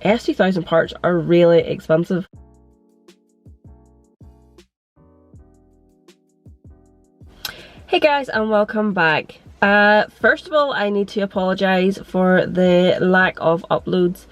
S2000 parts are really expensive. Hey guys, and welcome back. First of all, I need to apologise for the lack of uploads.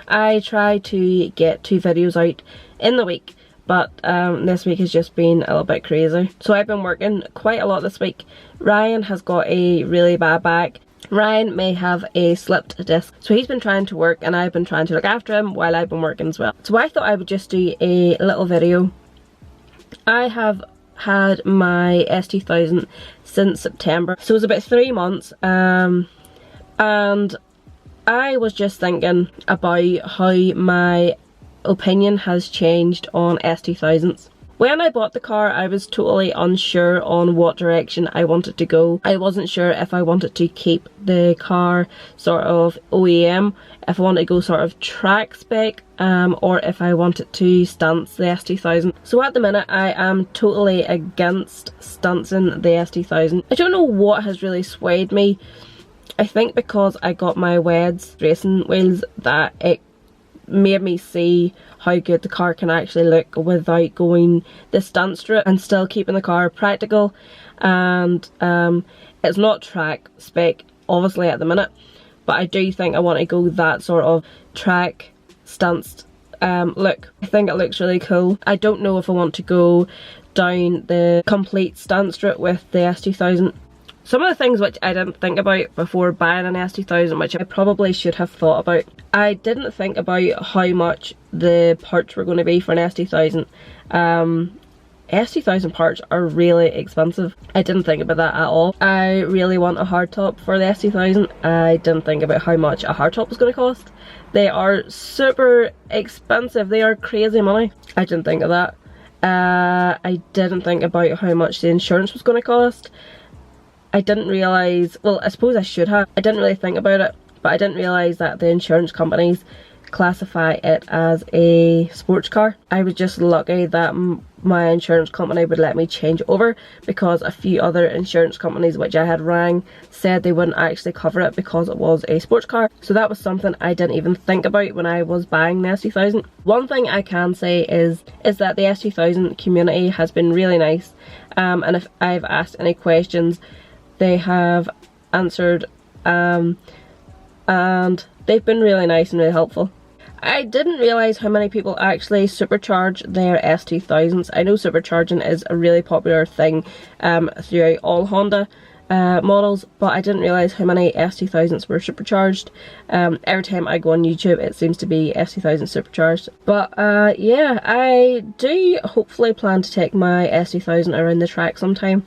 I try to get 2 videos out in the week, but this week has just been a little bit crazy. So I've been working quite a lot this week. Ryan has got a really bad back. Ryan may have a slipped disc, so he's been trying to work and I've been trying to look after him while I've been working as well. So I thought I would just do a little video. I have had my S2000 since September, so it was about 3 months, and I was just thinking about how my opinion has changed on S2000s. When I bought the car, I was totally unsure on what direction I wanted to go. I wasn't sure if I wanted to keep the car sort of OEM, if I wanted to go sort of track spec, or if I wanted to stance the S2000. So at the minute, I am totally against stancing the S2000. I don't know what has really swayed me. I think because I got my WEDs racing wheels that it made me see how good the car can actually look without going the stance route and still keeping the car practical. And it's not track spec obviously at the minute, but I do think I want to go that sort of track stanced look. I think it looks really cool. I don't know if I want to go down the complete stance route with the S2000. Some of the things which I didn't think about before buying an S2000, which I probably should have thought about. I didn't think about how much the parts were going to be for an S2000. S2000 parts are really expensive. I didn't think about that at all. I really want a hardtop for the S2000. I didn't think about how much a hardtop was going to cost. They are super expensive. They are crazy money. I didn't think of that. I didn't think about how much the insurance was going to cost. I didn't realise, well, I suppose I should have. I didn't really think about it, but I didn't realise that the insurance companies classify it as a sports car. I was just lucky that my insurance company would let me change over, because a few other insurance companies which I had rang said they wouldn't actually cover it because it was a sports car. So that was something I didn't even think about when I was buying the S2000. One thing I can say is that the S2000 community has been really nice, and if I've asked any questions, they have answered, and they've been really nice and really helpful. I didn't realise how many people actually supercharge their S2000s. I know supercharging is a really popular thing throughout all Honda models, but I didn't realise how many S2000s were supercharged. Every time I go on YouTube, it seems to be S2000 supercharged. But yeah, I do hopefully plan to take my S2000 around the track sometime.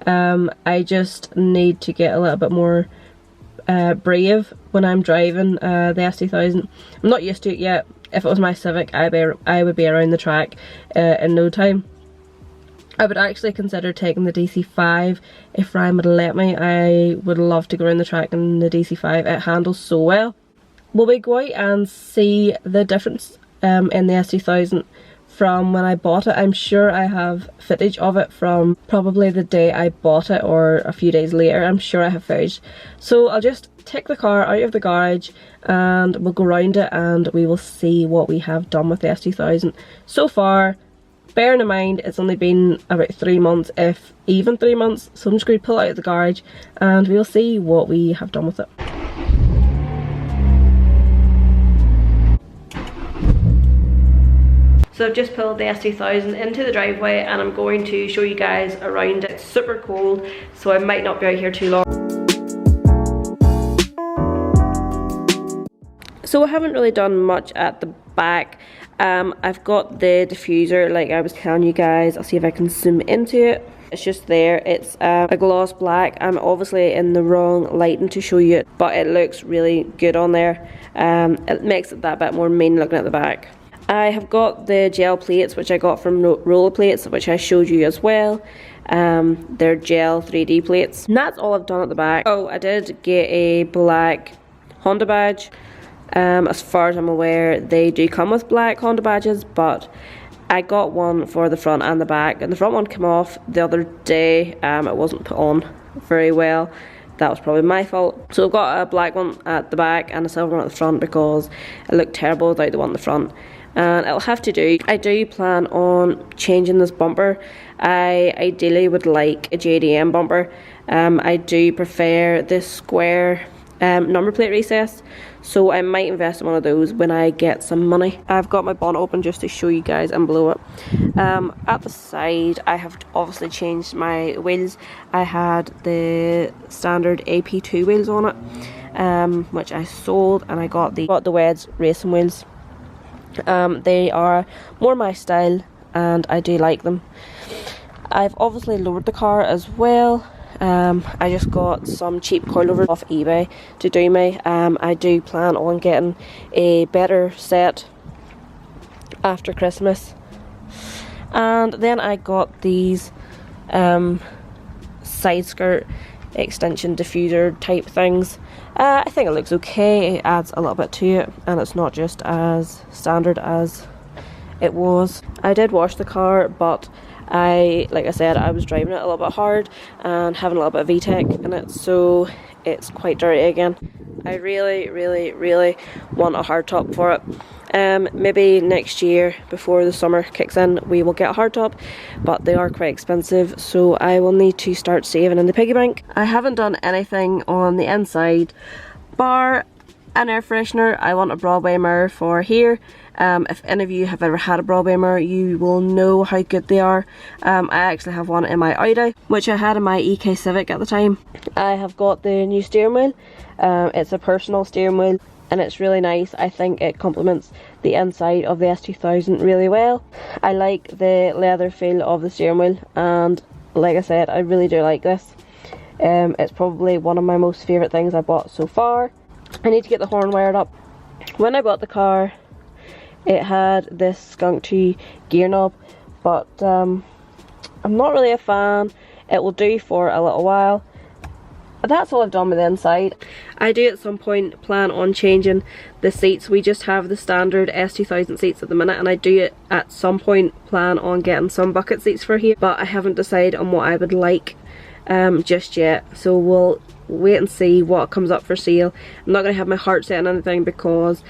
I just need to get a little bit more brave when I'm driving the S2000. I'm not used to it yet. If it was my Civic, I would be around the track in no time. I would actually consider taking the DC5 if Ryan would let me. I would love to go around the track in the DC5. It handles so well. Will we go out and see the difference in the S2000 from when I bought it? I'm sure I have footage of it from probably the day I bought it or a few days later. I'm sure I have footage. So I'll just take the car out of the garage and we'll go around it and we will see what we have done with the S2000 so far. Bearing in mind it's only been about 3 months, if even 3 months, so I'm just going to pull it out of the garage and we'll see what we have done with it. So I've just pulled the S2000 into the driveway and I'm going to show you guys around it. It's super cold, so I might not be out here too long. So I haven't really done much at the back. I've got the diffuser like I was telling you guys. I'll see if I can zoom into it. It's just there. It's a gloss black. I'm obviously in the wrong lighting to show you it, but it looks really good on there. It makes it that bit more mean looking at the back. I have got the gel plates, which I got from Rola plates, which I showed you as well. They're gel 3D plates. And that's all I've done at the back. Oh, I did get a black Honda badge. As far as I'm aware, they do come with black Honda badges, but I got one for the front and the back. And the front one came off the other day. It wasn't put on very well. that was probably my fault. So I've got a black one at the back and a silver one at the front because it looked terrible without the one at the front. And it'll have to do. I do plan on changing this bumper. I ideally would like a JDM bumper. I do prefer this square number plate recess, so I might invest in one of those when I get some money. I've got my bonnet open just to show you guys and below it. At the side I have obviously changed my wheels. I had the standard AP2 wheels on it, which I sold, and I got the Weds racing wheels. They are more my style and I do like them. I've obviously lowered the car as well. I just got some cheap coilovers off eBay to do me. I do plan on getting a better set after Christmas. And then I got these side skirt extension diffuser type things. I think it looks okay. It adds a little bit to it and it's not just as standard as it was. I did wash the car, but like I said, I was driving it a little bit hard and having a little bit of VTEC in it, so it's quite dirty again. I really want a hardtop for it. Maybe next year before the summer kicks in we will get a hardtop, but they are quite expensive, so I will need to start saving in the piggy bank. I haven't done anything on the inside bar an air freshener. I want a Broadway mirror for here. If any of you have ever had a Broadway mirror, you will know how good they are. I actually have one in my Audi, which I had in my EK Civic at the time. I have got the new steering wheel. It's a personal steering wheel and it's really nice. I think it complements the inside of the S2000 really well. I like the leather feel of the steering wheel, and like I said, I really do like this. It's probably one of my most favourite things I bought so far. I need to get the horn wired up. When I bought the car, it had this skunk tree gear knob, but I'm not really a fan. It will do for a little while. That's all I've done with the inside. I do at some point plan on changing the seats. We just have the standard S2000 seats at the minute, and I do at some point plan on getting some bucket seats for here, but I haven't decided on what I would like just yet, so we'll wait and see what comes up for sale. I'm not going to have my heart set on anything because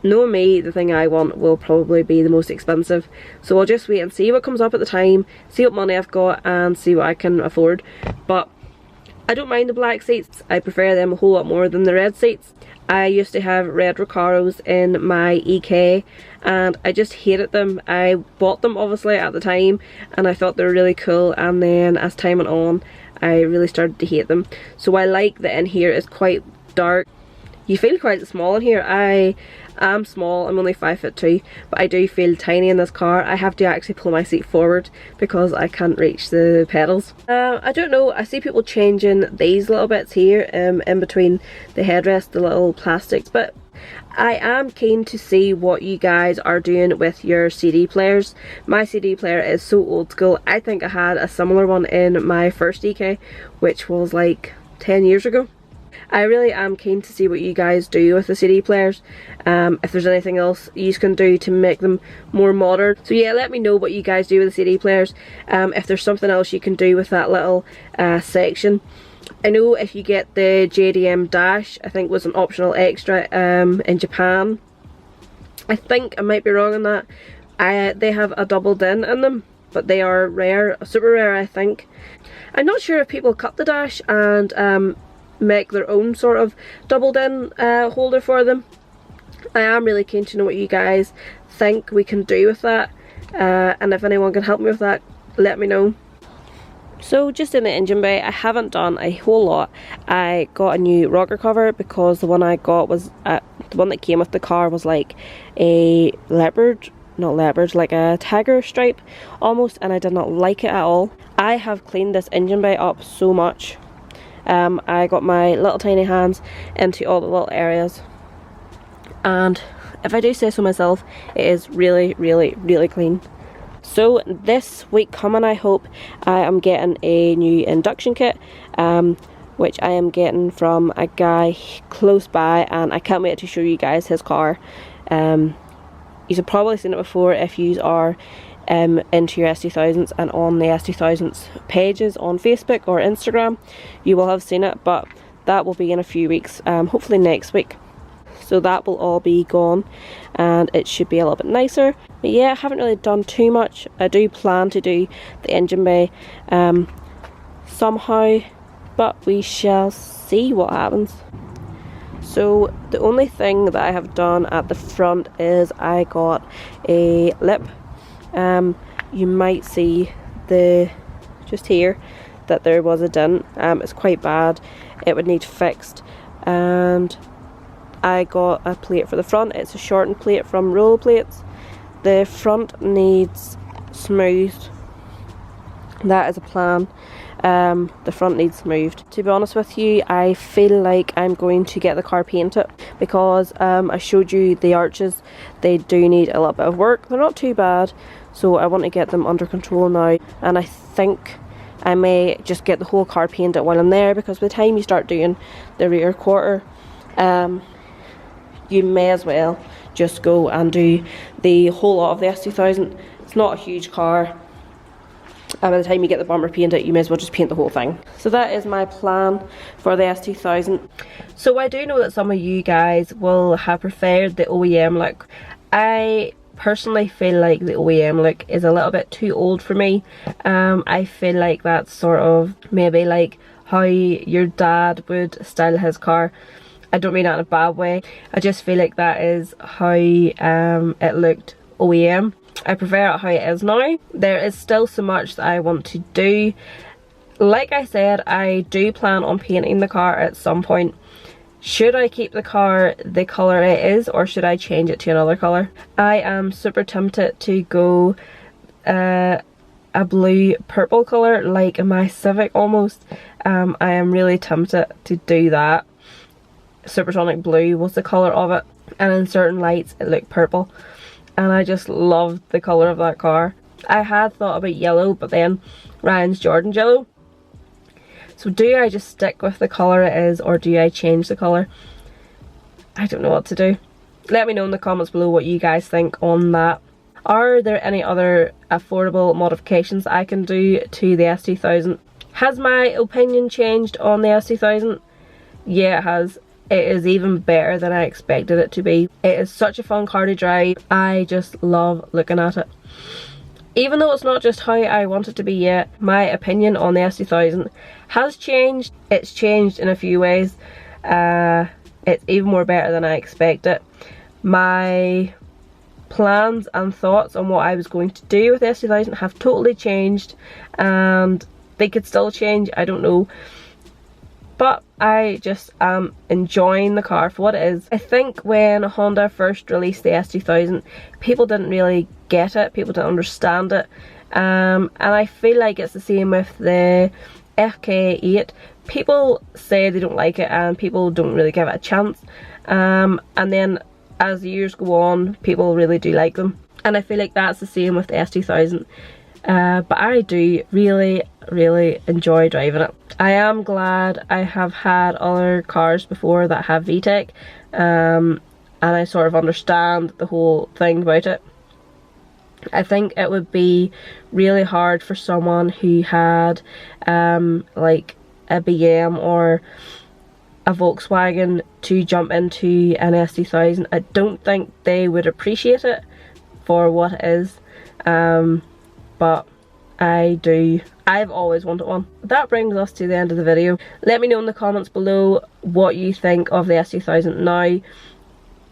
knowing me, the thing I want will probably be the most expensive, so I'll just wait and see what comes up at the time, see what money I've got and see what I can afford. But I don't mind the black seats. I prefer them a whole lot more than the red seats. I used to have red Recaros in my EK and I just hated them. I bought them obviously at the time and I thought they were really cool, and then as time went on I really started to hate them. So I like that in here it's quite dark. You feel quite small in here. I am small, I'm only 5'2", but I do feel tiny in this car. I have to actually pull my seat forward because I can't reach the pedals. I don't know, I see people changing these little bits here in between the headrest, the little plastics, but I am keen to see what you guys are doing with your CD players. My CD player is so old school. I think I had a similar one in my first EK, which was like 10 years ago. I really am keen to see what you guys do with the CD players. If there's anything else you can do to make them more modern. So yeah, let me know what you guys do with the CD players. If there's something else you can do with that little section. I know if you get the JDM dash, I think was an optional extra in Japan. I think I might be wrong on that. They have a double din in them, but they are rare, super rare I think. I'm not sure if people cut the dash and make their own sort of double din holder for them. I am really keen to know what you guys think we can do with that, and if anyone can help me with that, let me know. So just in the engine bay, I haven't done a whole lot. I got a new rocker cover because the one I got was the one that came with the car was like a leopard, not leopard, like a tiger stripe almost, and I did not like it at all. I have cleaned this engine bay up so much. I got my little tiny hands into all the little areas, and if I do say so myself, it is really clean. So this week coming, I hope I am getting a new induction kit, which I am getting from a guy close by, and I can't wait to show you guys his car. You've probably seen it before if you are into your S2000s and on the S2000s pages on Facebook or Instagram, you will have seen it, but that will be in a few weeks, hopefully next week. So that will all be gone and it should be a little bit nicer. But yeah, I haven't really done too much. I do plan to do the engine bay somehow, but we shall see what happens. So the only thing that I have done at the front is I got a lip. You might see just here that there was a dent. It's quite bad. It would need fixed, and I got a plate for the front. It's a shortened plate from Rola plates. The front needs smoothed. That is a plan. The front needs smoothed. To be honest with you, I feel like I'm going to get the car painted because I showed you the arches. They do need a little bit of work. They're not too bad, so I want to get them under control now, and I think I may just get the whole car painted while I'm there, because by the time you start doing the rear quarter, you may as well just go and do the whole lot of the S2000. It's not a huge car. And by the time you get the bumper painted, you may as well just paint the whole thing. So that is my plan for the S2000. So I do know that some of you guys will have preferred the OEM look. I personally feel like the OEM look is a little bit too old for me. I feel like that's sort of maybe like how your dad would style his car. I don't mean that in a bad way. I just feel like that is how it looked OEM. I prefer it how it is now. There is still so much that I want to do. Like I said, I do plan on painting the car at some point. Should I keep the car the colour it is, or should I change it to another colour? I am super tempted to go a blue purple colour, like my Civic almost. I am really tempted to do that. Supersonic blue was the colour of it, and in certain lights it looked purple, and I just loved the colour of that car. I had thought about yellow, but then Ryan's Jordan's yellow. So do I just stick with the colour it is, or do I change the colour? I don't know what to do. Let me know in the comments below what you guys think on that. Are there any other affordable modifications I can do to the S2000? Has my opinion changed on the S2000? Yeah, it has. It is even better than I expected it to be. It is such a fun car to drive. I just love looking at it. Even though it's not just how I want it to be yet, my opinion on the S2000 has changed. It's changed in a few ways. It's even more better than I expected. My plans and thoughts on what I was going to do with the S2000 have totally changed, and they could still change, I don't know. But I just am enjoying the car for what it is. I think when Honda first released the S2000, people didn't really get it, people didn't understand it. And I feel like it's the same with the FK8. People say they don't like it and people don't really give it a chance. And then as the years go on, people really do like them. And I feel like that's the same with the S2000. But I do really enjoy driving it. I am glad I have had other cars before that have VTEC, and I sort of understand the whole thing about it. I think it would be really hard for someone who had like a BM or a Volkswagen to jump into an S2000. I don't think they would appreciate it for what it is. But I do. I've always wanted one. That brings us to the end of the video. Let me know in the comments below what you think of the S2000 now.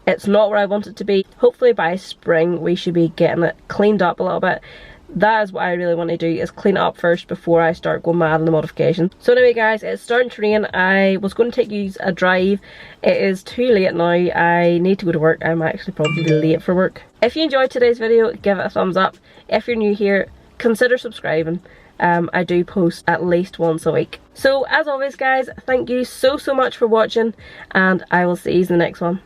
It's not where I want it to be. Hopefully by spring we should be getting it cleaned up a little bit. That is what I really want to do, is clean it up first before I start going mad on the modifications. So anyway guys, it's starting to rain. I was going to take you a drive. It is too late now. I need to go to work. I'm actually probably late for work. If you enjoyed today's video, give it a thumbs up. If you're new here, consider subscribing. I do post at least once a week. So as always guys, thank you so much for watching, and I will see you in the next one.